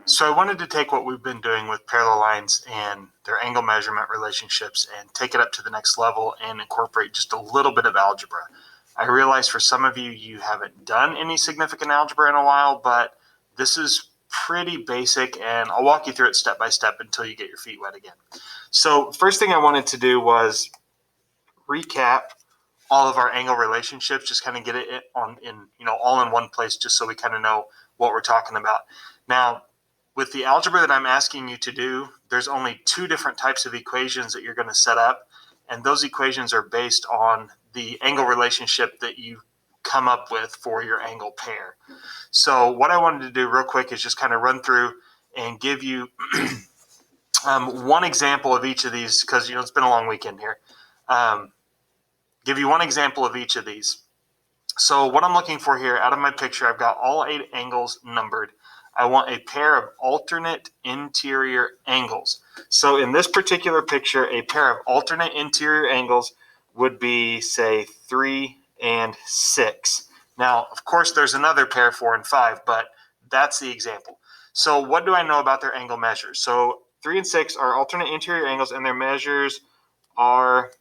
So I wanted to take what we've been doing with parallel lines and their angle measurement relationships and take it up to the next level and incorporate just a little bit of algebra. I realize for some of you, you haven't done any significant algebra in a while, but this is pretty basic, and I'll walk you through it step by step until you get your feet wet again. So first thing I wanted to do was recap all of our angle relationships, just kind of get it all in one place, just so we kind of know what we're talking about. Now, with the algebra that I'm asking you to do, there's only two different types of equations that you're going to set up, and those equations are based on the angle relationship that you come up with for your angle pair. So what I wanted to do real quick is just kind of run through and give you one example of each of these, because it's been a long weekend here. Give you one example of each of these. So what I'm looking for here, out of my picture, I've got all 8 angles numbered. I want a pair of alternate interior angles. So in this particular picture, a pair of alternate interior angles would be, say, 3 and 6. Now, of course, there's another pair, 4 and 5, but that's the example. So what do I know about their angle measures? So 3 and 6 are alternate interior angles, and their measures are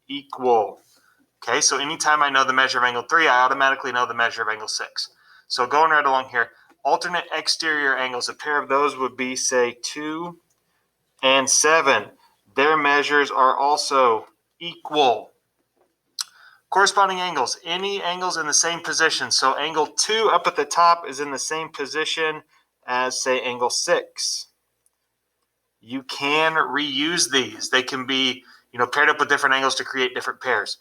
equal. Okay, so anytime I know the measure of angle 3, I automatically know the measure of angle 6. So going right along here, alternate exterior angles, a pair of those would be, say, 2 and 7. Their measures are also equal. Corresponding angles, any angles in the same position. So angle 2 up at the top is in the same position as, say, angle 6. You can reuse these. They can be paired up with different angles to create different pairs.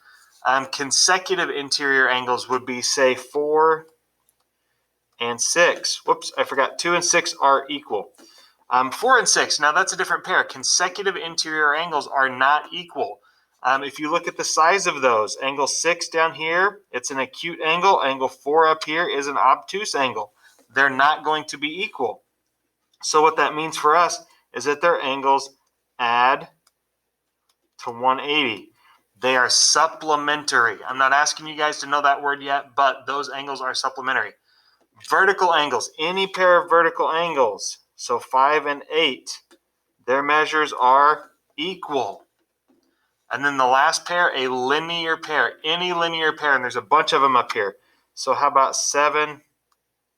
Consecutive interior angles would be, say, 4 and 6. Whoops, I forgot. 2 and 6 are equal. 4 and 6, now that's a different pair. Consecutive interior angles are not equal. If you look at the size of those, angle 6 down here, it's an acute angle. Angle 4 up here is an obtuse angle. They're not going to be equal. So what that means for us is that their angles add to 180. They are supplementary. I'm not asking you guys to know that word yet, but those angles are supplementary. Vertical angles, any pair of vertical angles, so 5 and 8, their measures are equal. And then the last pair, a linear pair, any linear pair, and there's a bunch of them up here. So how about 7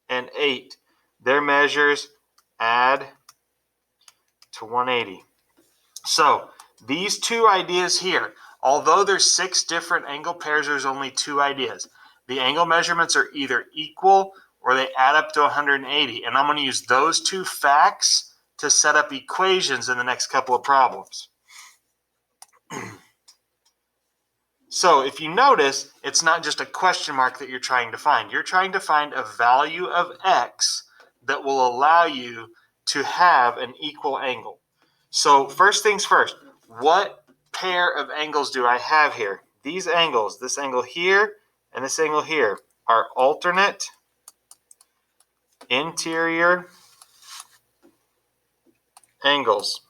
and 8? Their measures add to 180. So these two ideas here, although there's 6 different angle pairs, there's only 2 ideas. The angle measurements are either equal or they add up to 180. And I'm going to use those 2 facts to set up equations in the next couple of problems. So if you notice, it's not just a question mark that you're trying to find. You're trying to find a value of x that will allow you to have an equal angle. So first things first, what pair of angles do I have here? These angles, this angle here and this angle here, are alternate interior angles.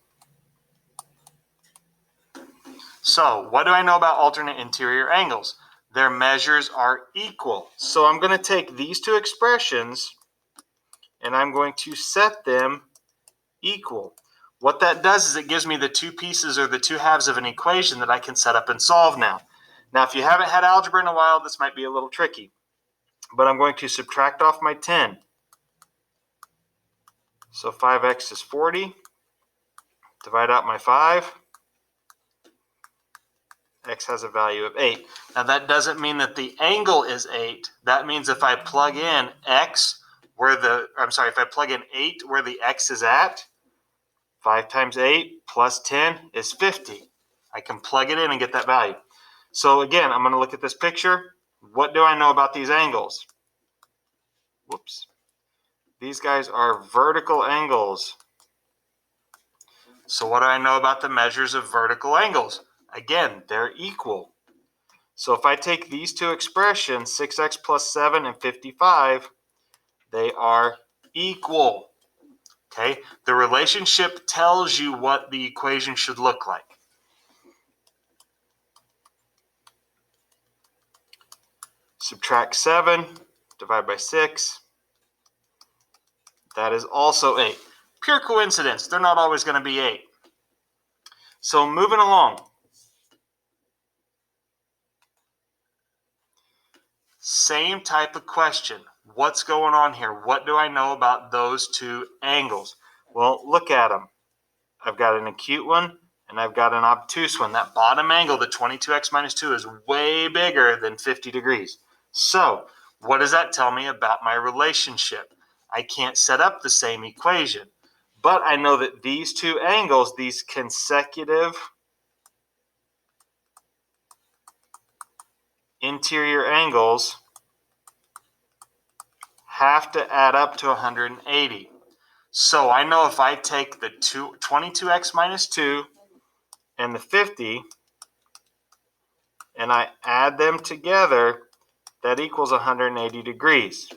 So what do I know about alternate interior angles? Their measures are equal. So I'm going to take these 2 expressions and I'm going to set them equal. What that does is it gives me the 2 pieces or the 2 halves of an equation that I can set up and solve now. Now, if you haven't had algebra in a while, this might be a little tricky. But I'm going to subtract off my 10. So 5x is 40. Divide out my 5. X has a value of 8. Now that doesn't mean that the angle is 8. That means if I plug in x if I plug in 8 where the x is at, 5 times 8 plus 10 is 50. I can plug it in and get that value. So again, I'm going to look at this picture. What do I know about these angles? Whoops. These guys are vertical angles. So what do I know about the measures of vertical angles? Again, they're equal. So if I take these 2 expressions, 6x plus 7 and 55, they are equal. Okay? The relationship tells you what the equation should look like. Subtract 7, divide by 6. That is also 8. Pure coincidence. They're not always going to be 8. So moving along. Same type of question. What's going on here? What do I know about those two angles? Well, look at them. I've got an acute one and I've got an obtuse one. That bottom angle, the 22x minus 2, is way bigger than 50 degrees. So what does that tell me about my relationship? I can't set up the same equation, but I know that these two angles, these consecutive interior angles, have to add up to 180. So I know if I take the 22x minus 2 and the 50 and I add them together, that equals 180 degrees.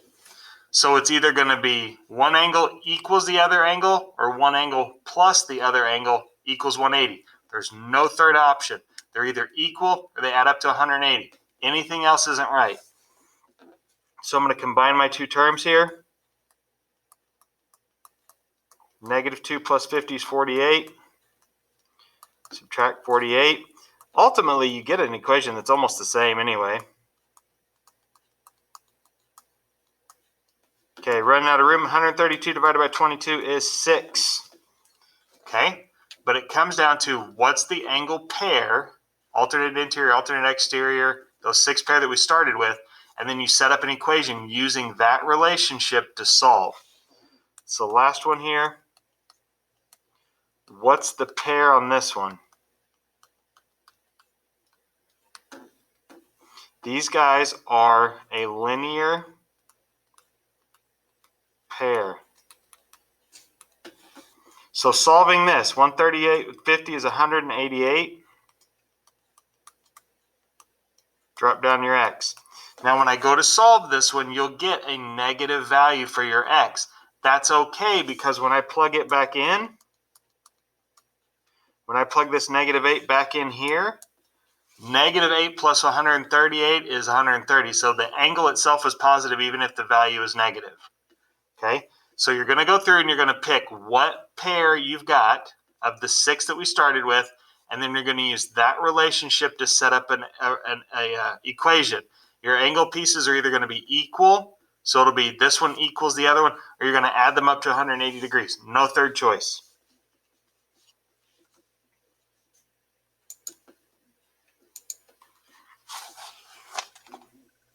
So it's either going to be one angle equals the other angle or one angle plus the other angle equals 180. There's no third option. They're either equal or they add up to 180. Anything else isn't right. So I'm going to combine my two terms here. Negative 2 plus 50 is 48. Subtract 48. Ultimately, you get an equation that's almost the same anyway. Okay, running out of room. 132 divided by 22 is 6. Okay, but it comes down to what's the angle pair, alternate interior, alternate exterior, those 6 pair that we started with, and then you set up an equation using that relationship to solve. So last one here. What's the pair on this one? These guys are a linear pair. So solving this, 138 with 50 is 188. Drop down your x. Now when I go to solve this one, you'll get a negative value for your x. That's okay because when I plug it back in, when I plug this negative 8 back in here, negative 8 plus 138 is 130. So the angle itself is positive even if the value is negative. Okay, so you're going to go through and you're going to pick what pair you've got of the 6 that we started with, and then you're going to use that relationship to set up an equation. Your angle pieces are either going to be equal, so it'll be this one equals the other one, or you're going to add them up to 180 degrees. No third choice.